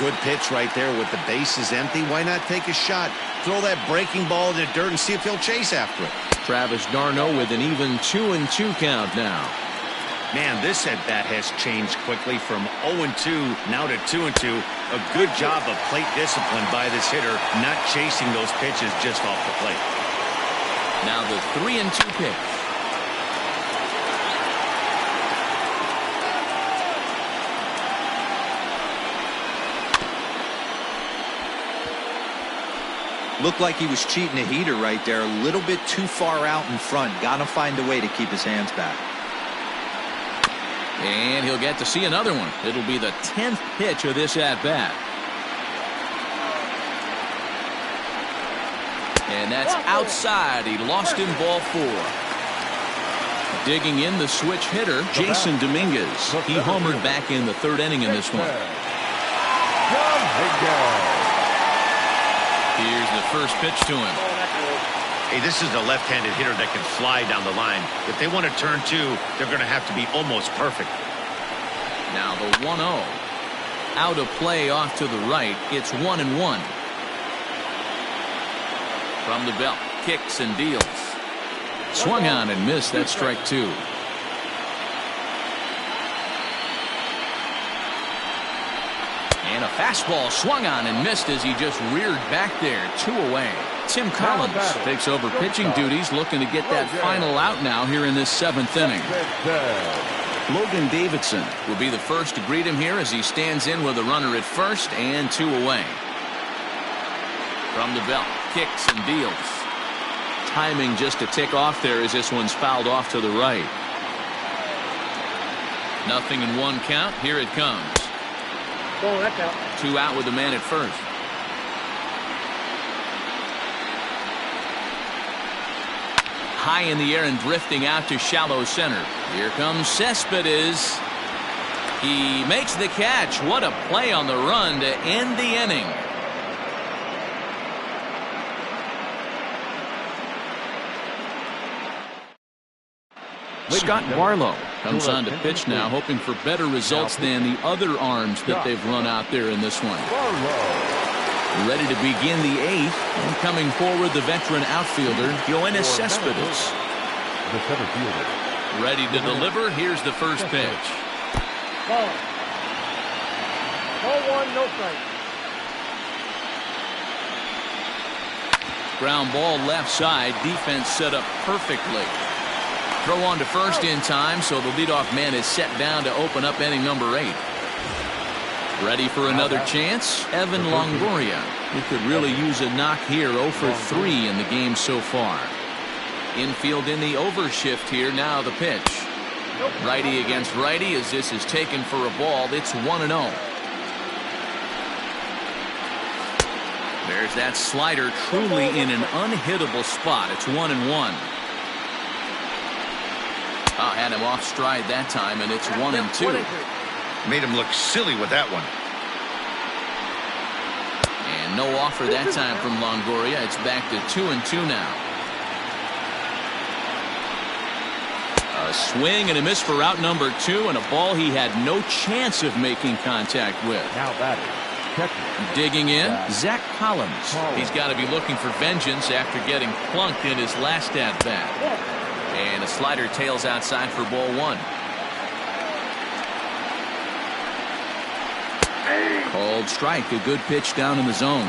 Good pitch right there with the bases empty. Why not take a shot? Throw that breaking ball in the dirt and see if he'll chase after it. Travis d'Arnaud with an even 2-2 count now. Man, this at bat has changed quickly from 0-2 now to 2-2. A good job of plate discipline by this hitter, not chasing those pitches just off the plate. Now the 3-2 pitch. Looked like he was cheating a heater right there. A little bit too far out in front. Got to find a way to keep his hands back. And he'll get to see another one. It'll be the 10th pitch of this at-bat. And that's outside. He lost in ball 4. Digging in the switch hitter, Jason Dominguez. He homered back in the 3rd inning in this one. Here's the first pitch to him. Hey, this is a left-handed hitter that can fly down the line. If they want to turn 2, they're going to have to be almost perfect. Now the 1-0. Out of play off to the right. It's 1-1. From the belt, kicks and deals. Swung on and missed. That's strike 2. And a fastball swung on and missed as he just reared back there. 2 away. Tim Collins takes over pitching duties, looking to get that final out now here in this 7th inning. Logan Davidson will be the first to greet him here as he stands in with a runner at first and 2 away. From the belt, kicks and deals. Timing just to tick off there as this one's fouled off to the right. 0-1 count. Here it comes. 2 out with the man at first. High in the air and drifting out to shallow center. Here comes Cespedes. He makes the catch. What a play on the run to end the inning. Scott Barlow comes on to pitch now, hoping for better results than the other arms that they've run out there in this one. Ready to begin the 8th, and coming forward the veteran outfielder Yoenis Cespedes. The center fielder. Ready to deliver. Here's the first pitch. Ball. 0-1, no strike. Ground ball left side. Defense set up perfectly. Throw on to first in time, so the leadoff man is set down to open up inning number 8. Ready for another chance? Evan Longoria. He could really use a knock here. 0 for 3 in the game so far. Infield in the overshift here. Now the pitch. Righty against righty as this is taken for a ball. It's 1-0. There's that slider truly in an unhittable spot. It's 1-1. Had him off stride that time, and it's 1-2. Made him look silly with that one. And no offer that time from Longoria. It's back to 2-2 now. A swing and a miss for out number 2, and a ball he had no chance of making contact with. Now batting. Digging in, Zach Collins. He's got to be looking for vengeance after getting plunked in his last at-bat. And a slider tails outside for ball 1. Called strike. A good pitch down in the zone.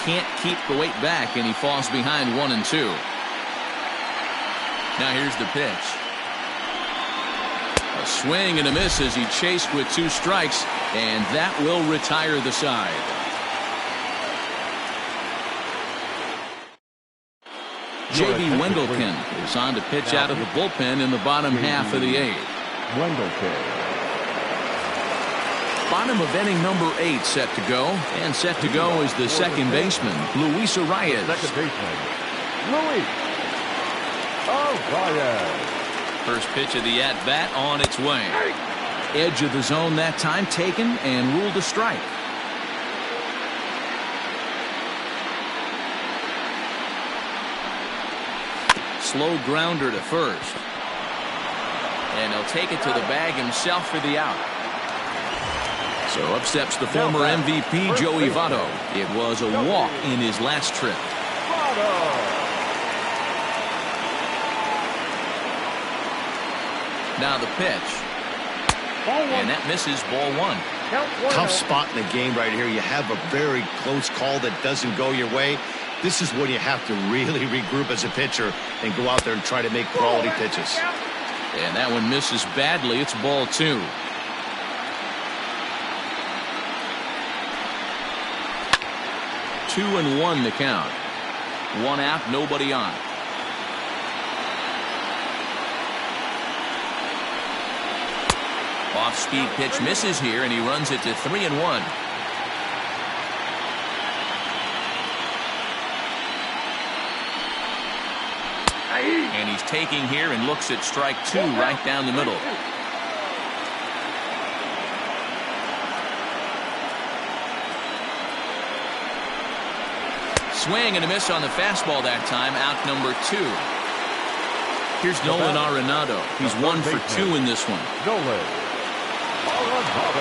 Can't keep the weight back, and he falls behind 1-2. Now here's the pitch. A swing and a miss as he chased with 2 strikes, and that will retire the side. J.B. Wendelken is on to pitch out of the bullpen in the bottom half of the 8th. Bottom of inning number 8 set to go. And set to go is the second baseman, Luis Arias. Second baseman, Luis Arias. First pitch of the at-bat on its way. Edge of the zone that time taken and ruled a strike. Slow grounder to first. And he'll take it to the bag himself for the out. So up steps the former MVP, Joey Votto. It was a walk in his last trip. Now the pitch. And that misses, ball 1. Tough spot in the game right here. You have a very close call that doesn't go your way. This is when you have to really regroup as a pitcher and go out there and try to make quality pitches. And that one misses badly. It's ball 2. Two and 1 the count. One out, nobody on. Off-speed pitch misses here, and he runs it to 3-1. And he's taking here and looks at strike 2 right down the middle. Swing and a miss on the fastball that time. Out number 2. Here's Nolan Arenado. He's 1 for 2 in this one. Nolan Arenado.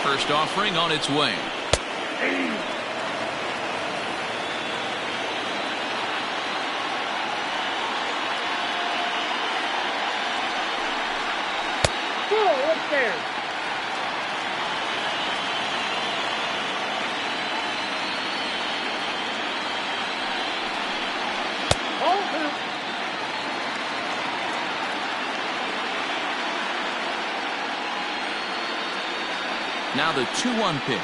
First offering on its way. Upstairs. Now the 2-1 pitch.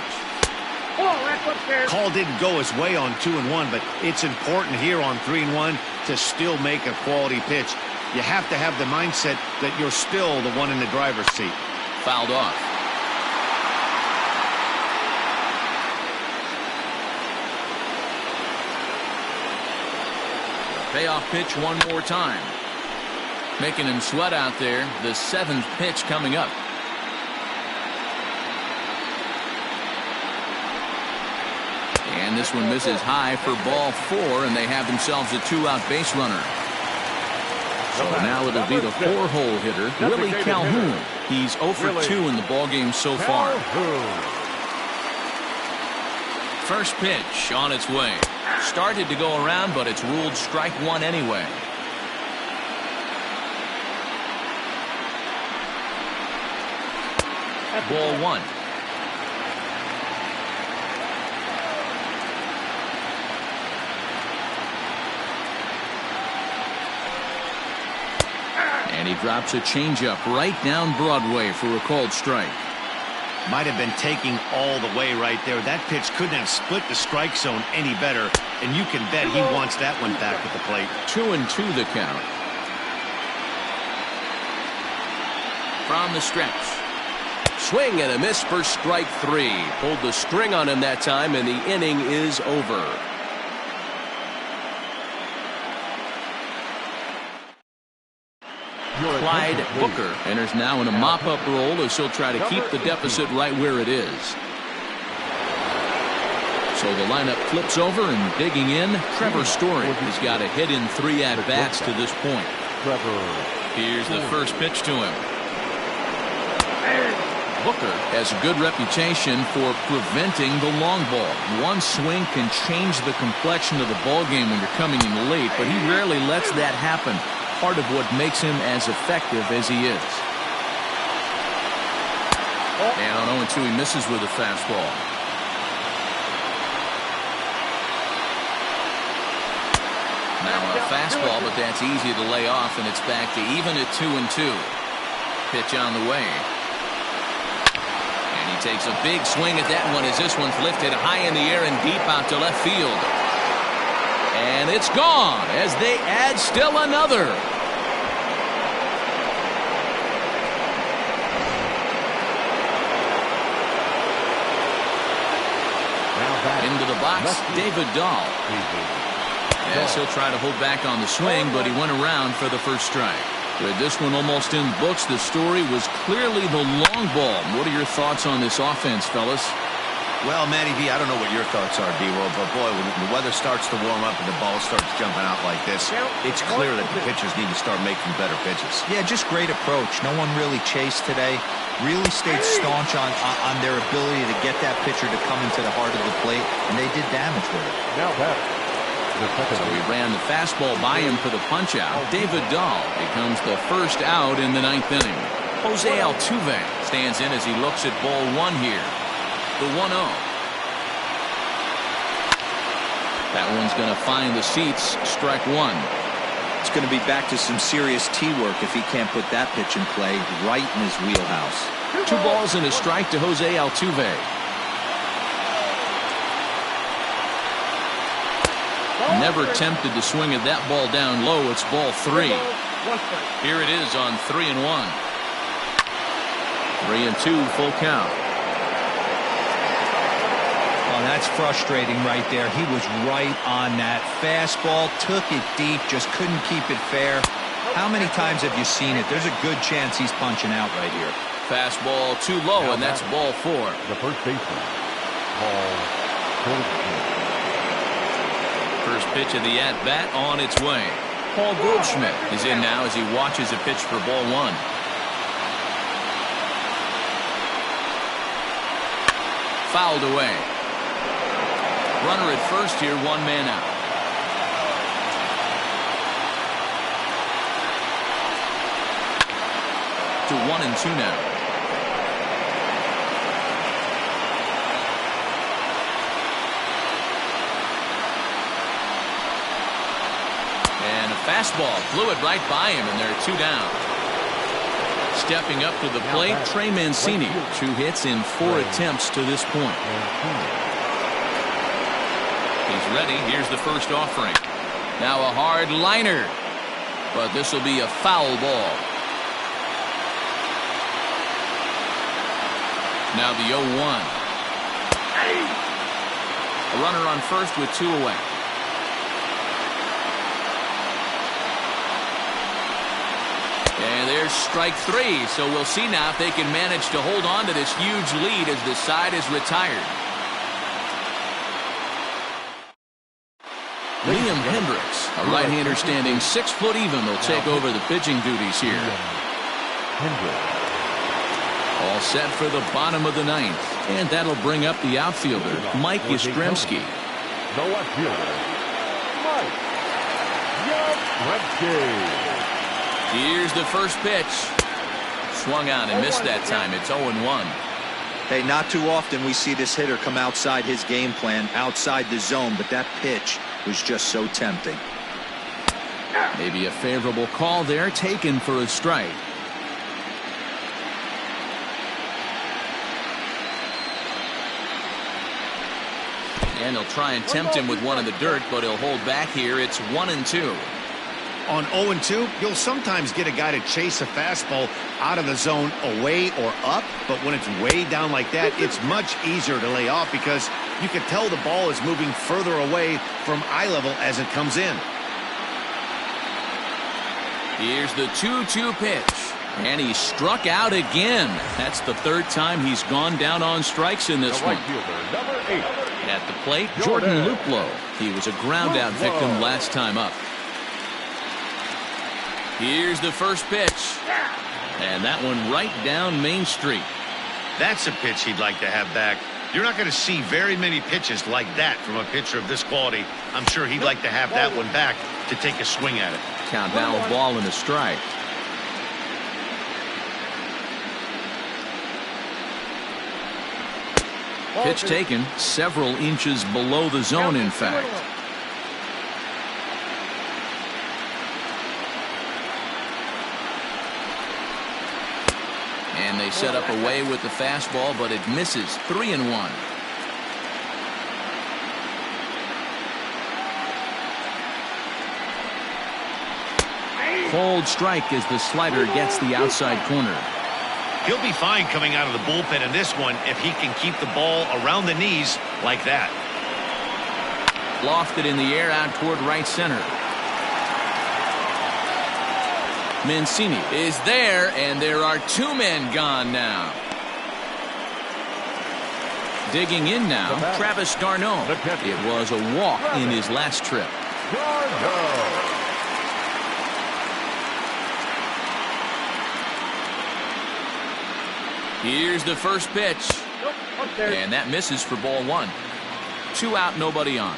Call didn't go his way on 2-1, but it's important here on 3-1 to still make a quality pitch. You have to have the mindset that you're still the one in the driver's seat. Fouled off. Payoff pitch one more time. Making him sweat out there. The 7th pitch coming up. And this one misses high for ball 4, and they have themselves a 2-out base runner. So now it'll be the 4-hole hitter, Willie Calhoun. He's 0 for 2 in the ballgame so far. First pitch on its way. Started to go around, but it's ruled strike 1 anyway. Ball 1. And he drops a changeup right down Broadway for a called strike. Might have been taking all the way right there. That pitch couldn't have split the strike zone any better, and you can bet he wants that one back at the plate. 2-2 the count. From the stretch. Swing and a miss for strike 3. Pulled the string on him that time, and the inning is over. Clyde Booker enters now in a mop-up role as he'll try to keep the deficit right where it is. So the lineup flips over, and digging in, Trevor Story has got a hit in 3 at-bats to this point. Here's the first pitch to him. Booker has a good reputation for preventing the long ball. One swing can change the complexion of the ball game when you're coming in late, but he rarely lets that happen. Part of what makes him as effective as he is. And on 0-2 he misses with a fastball. Now a fastball, but that's easy to lay off, and it's back to even at 2-2. Pitch on the way. And he takes a big swing at that one as this one's lifted high in the air and deep out to left field. And it's gone as they add still another. into the box, David Dahl. Yes, he'll try to hold back on the swing, but he went around for the first strike. With this one almost in the books, the story was clearly the long ball. What are your thoughts on this offense, fellas? Well, Matty V, I don't know what your thoughts are, D-World, but boy, when the weather starts to warm up and the ball starts jumping out like this, it's clear that the pitchers need to start making better pitches. Yeah, just great approach. No one really chased today. Really stayed staunch on their ability to get that pitcher to come into the heart of the plate, and they did damage with it. Now back. So he ran the fastball by him for the punch-out. David Dahl becomes the first out in the 9th inning. Jose Altuve stands in as he looks at ball one here. The 1-0. That one's going to find the seats. Strike one. It's going to be back to some serious tee work if he can't put that pitch in play right in his wheelhouse. 2 balls and a strike to Jose Altuve. Never tempted to swing at that ball down low. It's ball 3. Here it is on 3-1. 3-2 full count. Oh, that's frustrating right there. He was right on that fastball, took it deep, just couldn't keep it fair. How many times have you seen it? There's a good chance he's punching out right here. Fastball too low, and that's ball 4. The first baseman, Paul Goldschmidt. First pitch of the at-bat on its way. Paul Goldschmidt is in now as he watches a pitch for ball 1. Fouled away. Runner at first here, 1 man out. To 1-2 now. And a fastball flew it right by him, and there are 2 down. Stepping up to the plate, Trey Mancini. 2 hits in 4 attempts to this point. He's ready. Here's the first offering. Now a hard liner. But this will be a foul ball. Now the 0-1. A runner on first with 2 away. And there's strike 3. So we'll see now if they can manage to hold on to this huge lead as the side is retired. Liam Hendricks, a right-hander standing 6 foot even, will take over the pitching duties here. All set for the bottom of the 9th. And that'll bring up the outfielder, Mike Yastrzemski. The left fielder, Mike Yastrzemski. Here's the first pitch. Swung on and missed that time. It's 0-1. Hey, not too often we see this hitter come outside his game plan, outside the zone, but that pitch was just so tempting. Maybe a favorable call there, taken for a strike. And he'll try and tempt him with one in the dirt, but he'll hold back here. It's 1-2. On 0-2, you'll sometimes get a guy to chase a fastball out of the zone away or up, but when it's way down like that, it's much easier to lay off because you can tell the ball is moving further away from eye level as it comes in. Here's the 2-2 pitch. And he struck out again. That's the 3rd time he's gone down on strikes in this one. Number 8. At the plate, Jordan Luplow. He was a ground-out victim last time up. Here's the first pitch. And that one right down Main Street. That's a pitch he'd like to have back. You're not going to see very many pitches like that from a pitcher of this quality. I'm sure he'd like to have that one back to take a swing at it. Count now a ball and a strike. Pitch taken several inches below the zone, in fact. And they set up away with the fastball, but it misses. 3-1. Cold strike as the slider gets the outside corner. He'll be fine coming out of the bullpen in this one if he can keep the ball around the knees like that. Lofted in the air out toward right center. Mancini is there, and there are 2 men gone now. Digging in now, Travis d'Arnaud. It was a walk in his last trip. Here's the first pitch. And that misses for ball 1. 2 out, nobody on.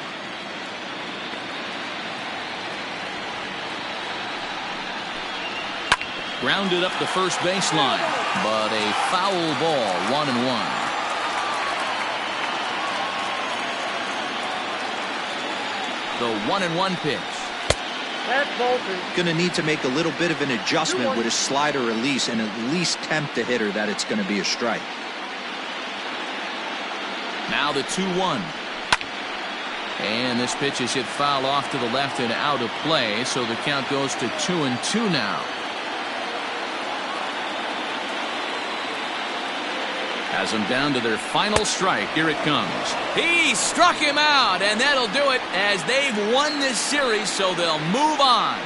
Grounded up the first baseline, but a foul ball, 1-1. The 1-1 pitch. That's bolted. Going to need to make a little bit of an adjustment with his slider release and at least tempt the hitter that it's going to be a strike. Now the 2-1. And this pitch is hit foul off to the left and out of play, so the count goes to 2-2 now. Has them down to their final strike. Here it comes. He struck him out, and that'll do it as they've won this series, so they'll move on.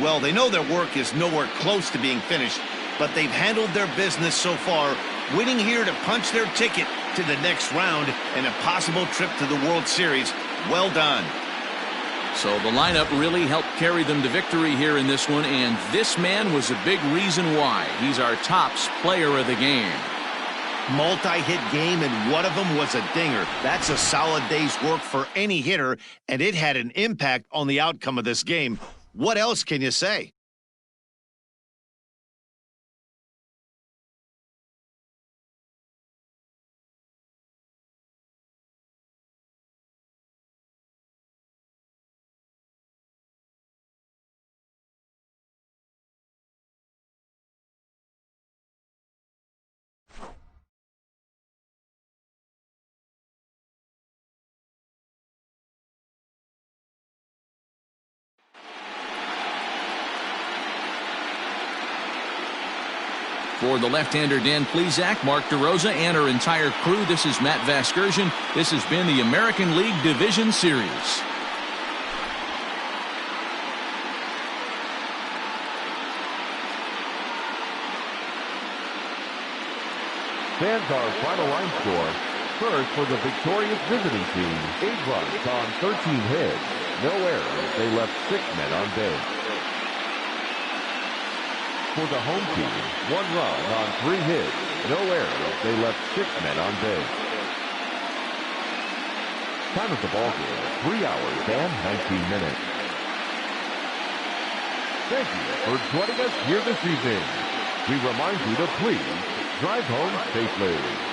Well, they know their work is nowhere close to being finished, but they've handled their business so far, winning here to punch their ticket to the next round and a possible trip to the World Series. Well done. So the lineup really helped carry them to victory here in this one, and this man was a big reason why. He's our tops player of the game. Multi-hit game, and one of them was a dinger. That's a solid day's work for any hitter, and it had an impact on the outcome of this game. What else can you say? For the left-hander Dan Plesac, Mark DeRosa, and our entire crew, this is Matt Vasgersian. This has been the American League Division Series. Fans, our final line score. First, for the victorious visiting team, 8 runs on 13 hits. No errors. They left 6 men on base. For the home team, 1 run on 3 hits. No errors. They left 6 men on base. Time of the ballgame, 3 hours and 19 minutes. Thank you for joining us here this evening. We remind you to please drive home safely.